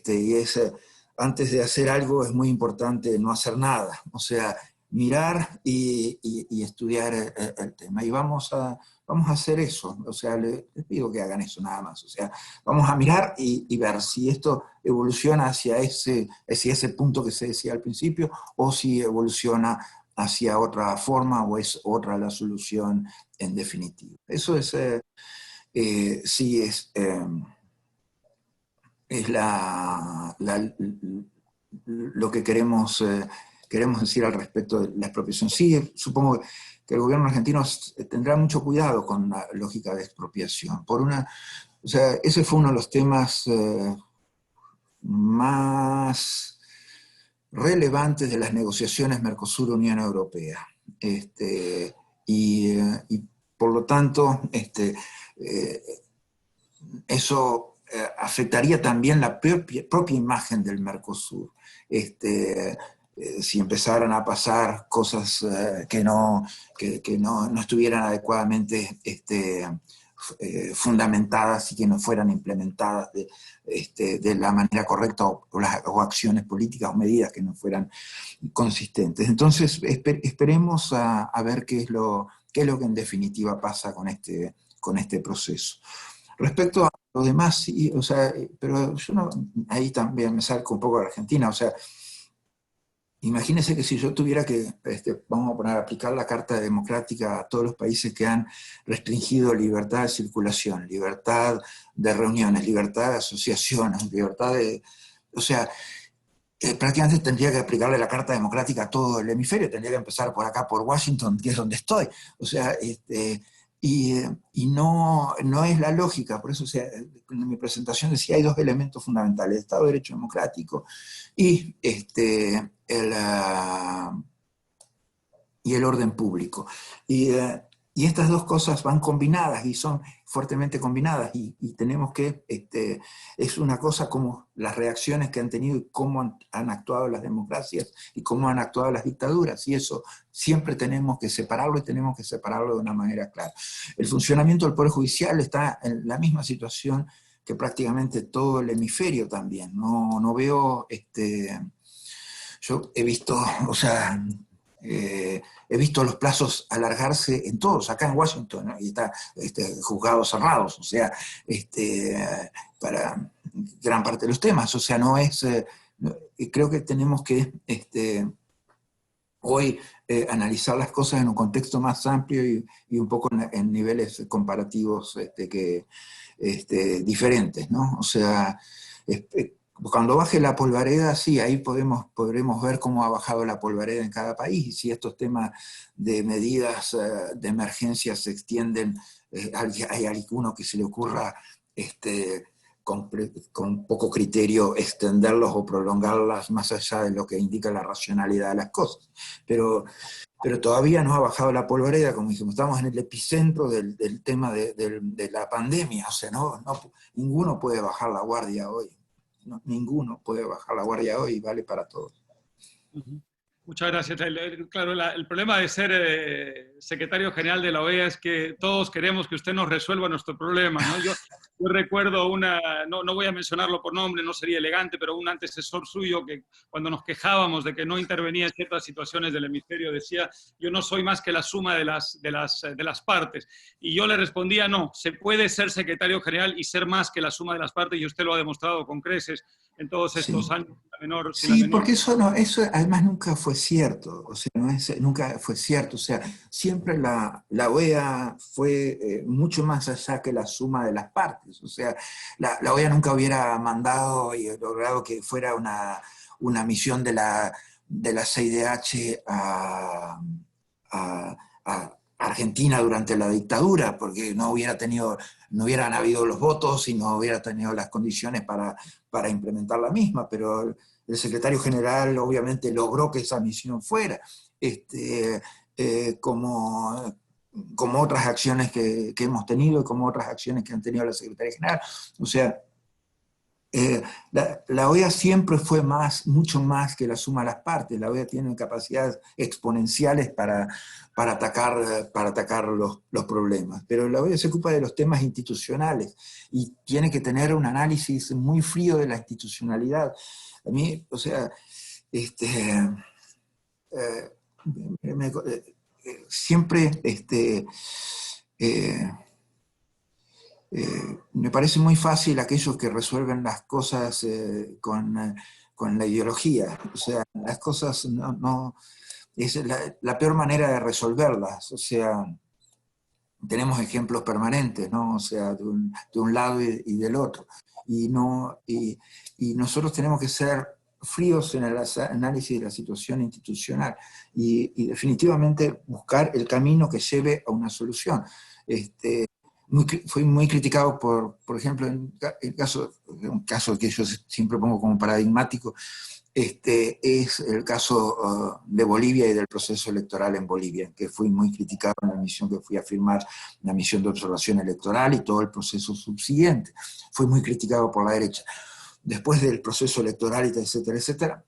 S2: antes de hacer algo es muy importante no hacer nada. O sea, mirar y estudiar el tema. Y vamos a hacer eso. O sea, les pido que hagan eso nada más. O sea, vamos a mirar y ver si esto evoluciona hacia ese punto que se decía al principio, o si evoluciona hacia otra forma, o es otra la solución en definitiva. Eso es, sí, es lo que queremos decir al respecto de la expropiación. Sí, supongo que el gobierno argentino tendrá mucho cuidado con la lógica de expropiación. O sea, ese fue uno de los temas más relevantes de las negociaciones Mercosur-Unión Europea. Y por lo tanto, eso afectaría también la propia imagen del Mercosur. Si empezaran a pasar cosas que no estuvieran adecuadamente fundamentadas y que no fueran implementadas de la manera correcta, o acciones políticas o medidas que no fueran consistentes. Entonces, esperemos a ver qué es lo que en definitiva pasa con este proceso. Respecto a lo demás, sí, o sea, pero yo ahí también me salgo un poco de Argentina. O sea, imagínense que si yo tuviera que, vamos a poner, aplicar la Carta Democrática a todos los países que han restringido libertad de circulación, libertad de reuniones, libertad de asociaciones, libertad de... O sea, prácticamente tendría que aplicarle la Carta Democrática a todo el hemisferio, tendría que empezar por acá, por Washington, que es donde estoy. O sea, y no es la lógica. Por eso, o sea, en mi presentación decía, hay dos elementos fundamentales: Estado de Derecho democrático y el orden público. Y estas dos cosas van combinadas, y son fuertemente combinadas, y tenemos que, es una cosa como las reacciones que han tenido y cómo han actuado las democracias y cómo han actuado las dictaduras, y eso siempre tenemos que separarlo, y tenemos que separarlo de una manera clara. El funcionamiento del Poder Judicial está en la misma situación que prácticamente todo el hemisferio también. No veo, yo he visto, o sea, el he visto los plazos alargarse en todos, acá en Washington, ¿no? Y está juzgados cerrados, o sea, para gran parte de los temas, o sea, no es, creo que tenemos que hoy analizar las cosas en un contexto más amplio y un poco en niveles comparativos diferentes, ¿no? O sea, cuando baje la polvareda, sí, ahí podremos ver cómo ha bajado la polvareda en cada país, y si estos temas de medidas de emergencia se extienden, hay alguno que se le ocurra con poco criterio extenderlos o prolongarlas más allá de lo que indica la racionalidad de las cosas. Pero todavía no ha bajado la polvareda, como dijimos, estamos en el epicentro del tema de la pandemia, o sea, ninguno puede bajar la guardia hoy. No, ninguno puede bajar la guardia hoy, vale para todos.
S1: Muchas gracias. Claro, el problema de ser secretario general de la OEA es que todos queremos que usted nos resuelva nuestro problema, ¿no? Yo recuerdo no voy a mencionarlo por nombre, no sería elegante, pero un antecesor suyo que cuando nos quejábamos de que no intervenía en ciertas situaciones del hemisferio decía, yo no soy más que la suma de las partes. Y yo le respondía, no, se puede ser secretario general y ser más que la suma de las partes, y usted lo ha demostrado con creces en todos estos años.
S2: Sí, porque eso además nunca fue cierto, o sea, nunca fue cierto, o sea, siempre la OEA fue mucho más allá que la suma de las partes, o sea, la OEA nunca hubiera mandado y logrado que fuera una misión de la CIDH a Argentina durante la dictadura, porque no hubieran habido los votos y no hubiera tenido las condiciones para implementar la misma, pero el secretario general obviamente logró que esa misión fuera, como otras acciones que hemos tenido y como otras acciones que han tenido la secretaria general. O sea, la OEA siempre fue mucho más que la suma de las partes. La OEA tiene capacidades exponenciales para atacar los problemas, pero la OEA se ocupa de los temas institucionales y tiene que tener un análisis muy frío de la institucionalidad. A mí, o sea, siempre me parece muy fácil aquellos que resuelven las cosas con la ideología. O sea, las cosas es la peor manera de resolverlas. O sea, tenemos ejemplos permanentes, ¿no? O sea, de un lado y del otro. Y nosotros tenemos que ser fríos en el análisis de la situación institucional y definitivamente buscar el camino que lleve a una solución. Fui muy criticado por ejemplo, un caso que yo siempre pongo como paradigmático, es el caso de Bolivia y del proceso electoral en Bolivia, que fui muy criticado en la misión que fui a firmar, la misión de observación electoral y todo el proceso subsiguiente. Fui muy criticado por la derecha. Después del proceso electoral, etcétera, etcétera,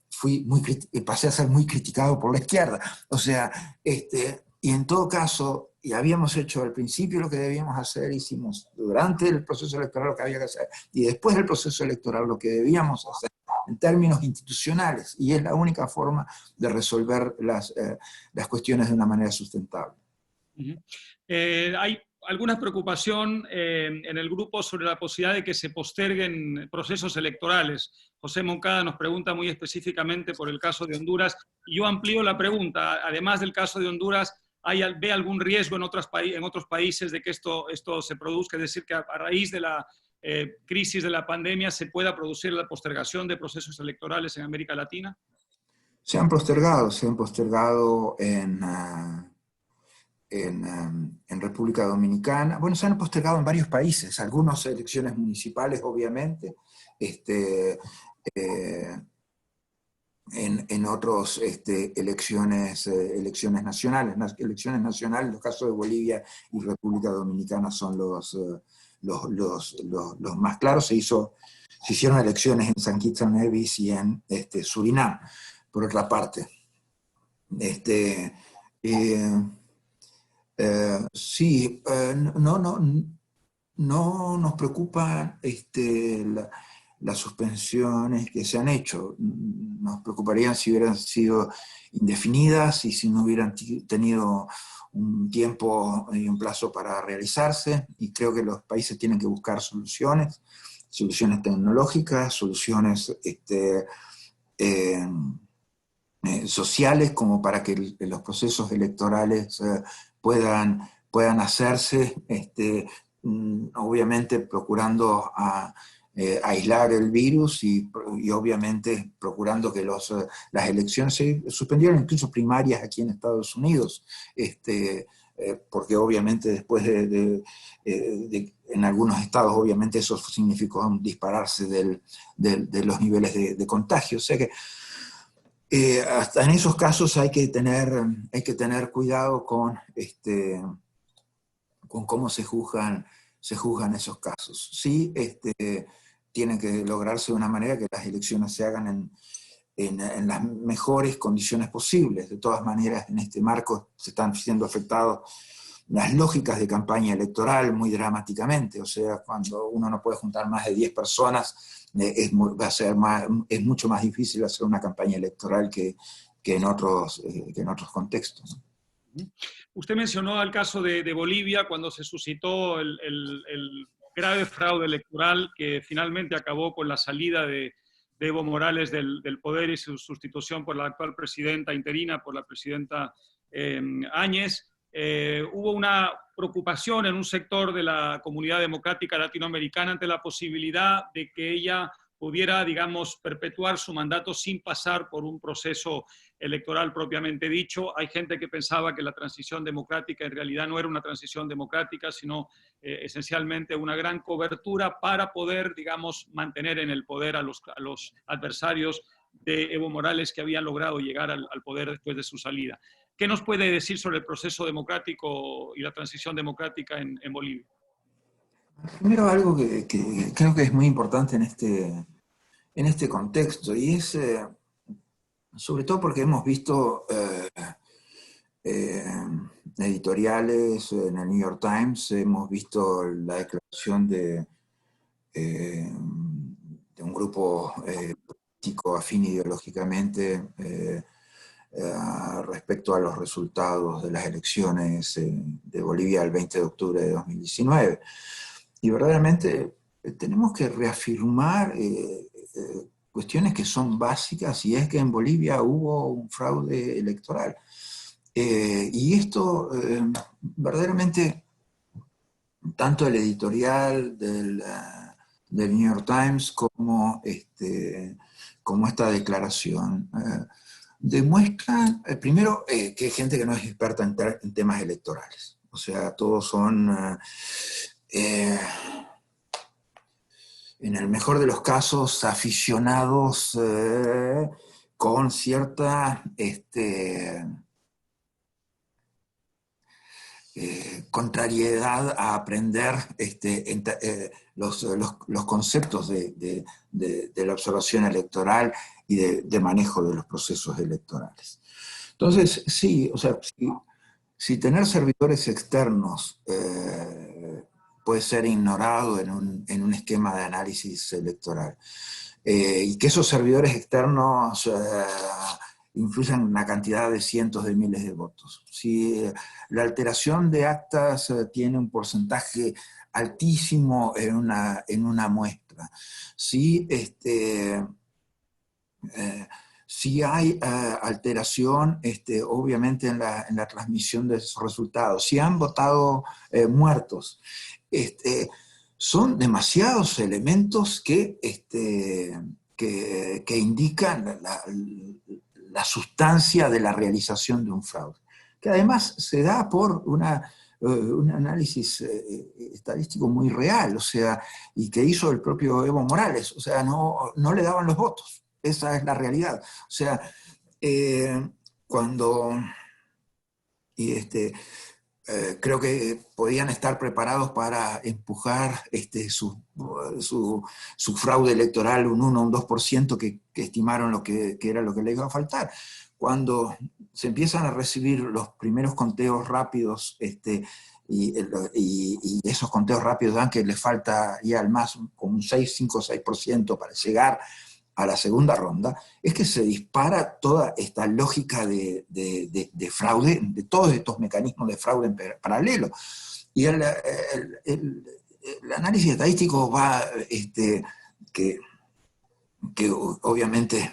S2: pasé a ser muy criticado por la izquierda. O sea, y en todo caso, y habíamos hecho al principio lo que debíamos hacer, hicimos durante el proceso electoral lo que había que hacer, y después del proceso electoral lo que debíamos hacer en términos institucionales, y es la única forma de resolver las cuestiones de una manera sustentable.
S1: Hay alguna preocupación en el grupo sobre la posibilidad de que se posterguen procesos electorales. José Moncada nos pregunta muy específicamente por el caso de Honduras, y yo amplío la pregunta. Además del caso de Honduras, ¿ve algún riesgo en otros países de que esto se produzca? Es decir, que a raíz de la crisis de la pandemia se pueda producir la postergación de procesos electorales en América Latina.
S2: Se han postergado en República Dominicana. Bueno, se han postergado en varios países, algunas elecciones municipales, obviamente, en otros elecciones nacionales. Elecciones nacionales, los casos de Bolivia y República Dominicana son los más claros. Se hicieron elecciones en San Kitts and Nevis y en Surinam, por otra parte. No nos preocupa las suspensiones que se han hecho. Nos preocuparían si hubieran sido indefinidas y si no hubieran tenido un tiempo y un plazo para realizarse, y creo que los países tienen que buscar soluciones tecnológicas, soluciones sociales, como para que los procesos electorales puedan hacerse, obviamente procurando aislar el virus y obviamente procurando que las elecciones se suspendieron, incluso primarias aquí en Estados Unidos, porque obviamente después en algunos estados obviamente eso significó un dispararse de los niveles de contagio. O sea que hasta en esos casos hay que tener cuidado con cómo se juzgan esos casos. Sí, tienen que lograrse de una manera que las elecciones se hagan en las mejores condiciones posibles. De todas maneras, en este marco se están siendo afectados las lógicas de campaña electoral muy dramáticamente. O sea, cuando uno no puede juntar más de 10 personas, es mucho más difícil hacer una campaña electoral que en otros contextos.
S1: Usted mencionó el caso de Bolivia, cuando se suscitó el grave fraude electoral que finalmente acabó con la salida de Evo Morales del poder y su sustitución por la actual presidenta interina, por la presidenta Áñez. Hubo una preocupación en un sector de la comunidad democrática latinoamericana ante la posibilidad de que ella pudiera, digamos, perpetuar su mandato sin pasar por un proceso electoral propiamente dicho. Hay gente que pensaba que la transición democrática en realidad no era una transición democrática, sino esencialmente una gran cobertura para poder, digamos, mantener en el poder a los adversarios de Evo Morales que habían logrado llegar al poder después de su salida. ¿Qué nos puede decir sobre el proceso democrático y la transición democrática en Bolivia?
S2: Primero, algo que creo que es muy importante en este contexto, y es sobre todo porque hemos visto editoriales en el New York Times, hemos visto la declaración de un grupo político afín ideológicamente respecto a los resultados de las elecciones de Bolivia el 20 de octubre de 2019. Y verdaderamente tenemos que reafirmar cuestiones que son básicas, y es que en Bolivia hubo un fraude electoral. Y esto verdaderamente, tanto el editorial del New York Times como esta declaración demuestran, primero, que hay gente que no es experta en temas electorales. O sea, todos son, en el mejor de los casos, aficionados con cierta contrariedad a aprender los conceptos de la observación electoral y de manejo de los procesos electorales. Entonces, sí, o sea, si tener servidores externos puede ser ignorado en un esquema de análisis electoral, y que esos servidores externos influyen en una cantidad de cientos de miles de votos. Si la alteración de actas tiene un porcentaje altísimo en una muestra, si hay alteración, obviamente, en la transmisión de esos resultados, si han votado muertos, son demasiados elementos que indican la sustancia de la realización de un fraude, que además se da por un análisis estadístico muy real, o sea, y que hizo el propio Evo Morales. O sea, no le daban los votos. Esa es la realidad. O sea, cuando creo que podían estar preparados para empujar su fraude electoral un 1 o un 2% que estimaron que era lo que le iba a faltar. Cuando se empiezan a recibir los primeros conteos rápidos, y esos conteos rápidos dan que le falta ya al más como un 5 o 6% para llegar a la segunda ronda, es que se dispara toda esta lógica de fraude, de todos estos mecanismos de fraude en paralelo. Y el análisis estadístico va, que obviamente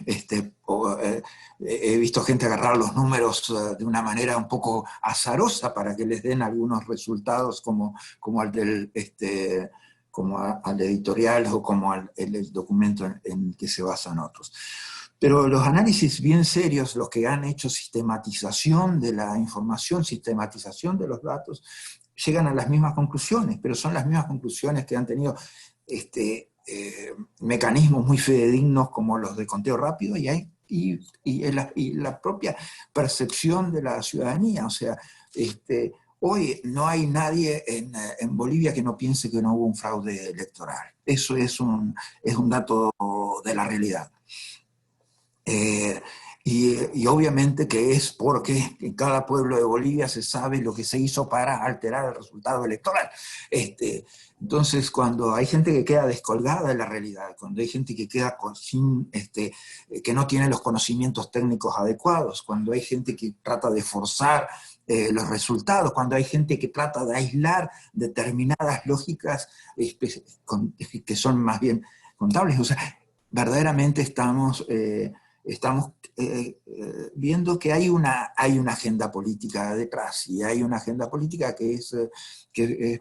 S2: he visto gente agarrar los números de una manera un poco azarosa para que les den algunos resultados como al del como al editorial o como el documento en el que se basan otros. Pero los análisis bien serios, los que han hecho sistematización de la información, sistematización de los datos, llegan a las mismas conclusiones, pero son las mismas conclusiones que han tenido mecanismos muy fidedignos como los de conteo rápido y la propia percepción de la ciudadanía. O sea, hoy no hay nadie en Bolivia que no piense que no hubo un fraude electoral. Eso es un dato de la realidad. Y obviamente que es porque en cada pueblo de Bolivia se sabe lo que se hizo para alterar el resultado electoral. Entonces, cuando hay gente que queda descolgada de la realidad, cuando hay gente que queda que no tiene los conocimientos técnicos adecuados, cuando hay gente que trata de forzar los resultados, cuando hay gente que trata de aislar determinadas lógicas que son más bien contables, o sea, verdaderamente estamos viendo que hay una agenda política detrás, y hay una agenda política que es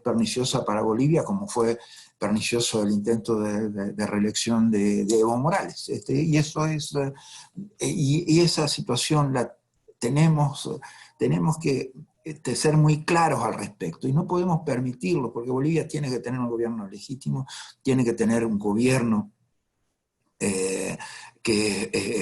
S2: perniciosa para Bolivia, como fue pernicioso el intento de reelección de Evo Morales. Y eso es, y esa situación la tenemos que ser muy claros al respecto, y no podemos permitirlo, porque Bolivia tiene que tener un gobierno legítimo, tiene que tener un gobierno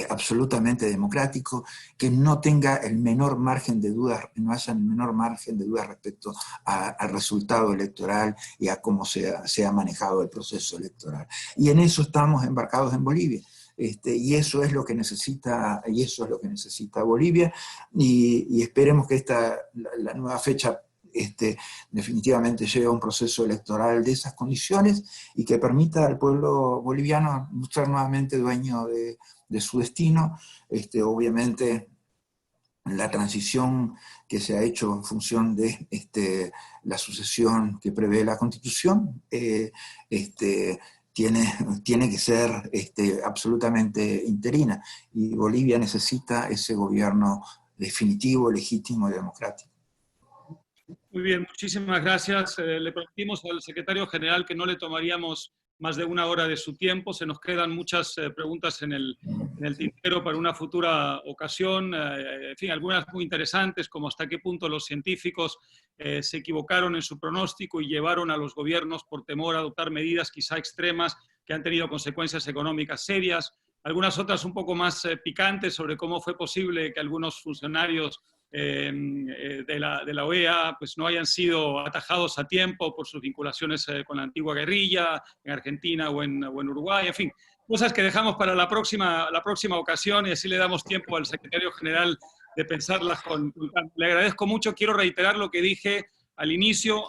S2: absolutamente democrático, que no tenga el menor margen de dudas, no haya el menor margen de dudas respecto al resultado electoral y a cómo se ha manejado el proceso electoral. Y en eso estamos embarcados en Bolivia. Y eso es lo que necesita, Bolivia, y esperemos que la nueva fecha definitivamente lleve a un proceso electoral de esas condiciones y que permita al pueblo boliviano ser nuevamente dueño de su destino. Obviamente la transición que se ha hecho en función de la sucesión que prevé la Constitución tiene que ser absolutamente interina, y Bolivia necesita ese gobierno definitivo, legítimo y democrático.
S1: Muy bien, muchísimas gracias. Le prometimos al secretario general que no le tomaríamos más de una hora de su tiempo. Se nos quedan muchas preguntas en el tintero para una futura ocasión. En fin, algunas muy interesantes, como hasta qué punto los científicos se equivocaron en su pronóstico y llevaron a los gobiernos por temor a adoptar medidas quizá extremas que han tenido consecuencias económicas serias. Algunas otras un poco más picantes sobre cómo fue posible que algunos funcionarios de la OEA pues no hayan sido atajados a tiempo por sus vinculaciones con la antigua guerrilla en Argentina o en Uruguay, en fin, cosas que dejamos para la próxima ocasión, y así le damos tiempo al secretario general de pensarlas con calma. Le agradezco mucho, quiero reiterar lo que dije al inicio,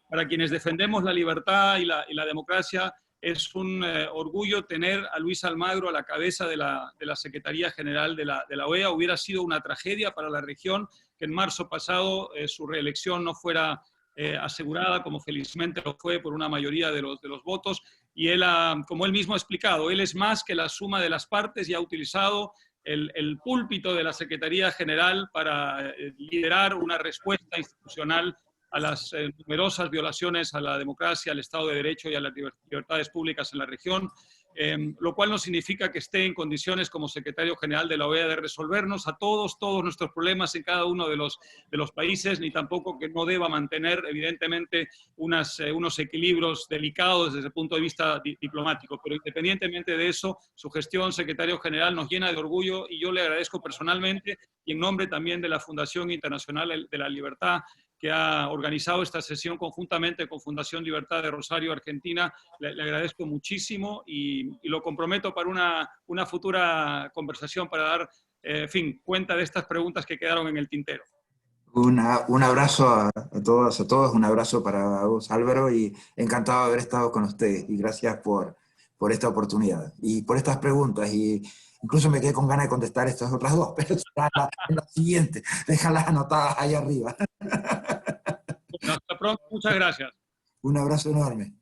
S1: para quienes defendemos la libertad y la democracia, es un orgullo tener a Luis Almagro a la cabeza de la Secretaría General de la OEA. Hubiera sido una tragedia para la región que en marzo pasado su reelección no fuera asegurada, como felizmente lo fue por una mayoría de los votos. Y él, como él mismo ha explicado, él es más que la suma de las partes y ha utilizado el púlpito de la Secretaría General para liderar una respuesta institucional a las numerosas violaciones a la democracia, al Estado de Derecho y a las libertades públicas en la región, lo cual no significa que esté en condiciones como secretario general de la OEA de resolvernos a todos nuestros problemas en cada uno de los países, ni tampoco que no deba mantener evidentemente unos equilibrios delicados desde el punto de vista diplomático. Pero independientemente de eso, su gestión, secretario general, nos llena de orgullo, y yo le agradezco personalmente y en nombre también de la Fundación Internacional de la Libertad que ha organizado esta sesión conjuntamente con Fundación Libertad de Rosario, Argentina. Le agradezco muchísimo y lo comprometo para una futura conversación para dar, en fin, cuenta de estas preguntas que quedaron en el tintero.
S2: Un abrazo a todos, un abrazo para vos, Álvaro, y encantado de haber estado con ustedes. Y gracias por esta oportunidad y por estas preguntas. Y incluso me quedé con ganas de contestar estas otras dos, pero será en la siguiente. Déjalas anotadas ahí arriba.
S1: Bueno, hasta pronto. Muchas gracias.
S2: Un abrazo enorme.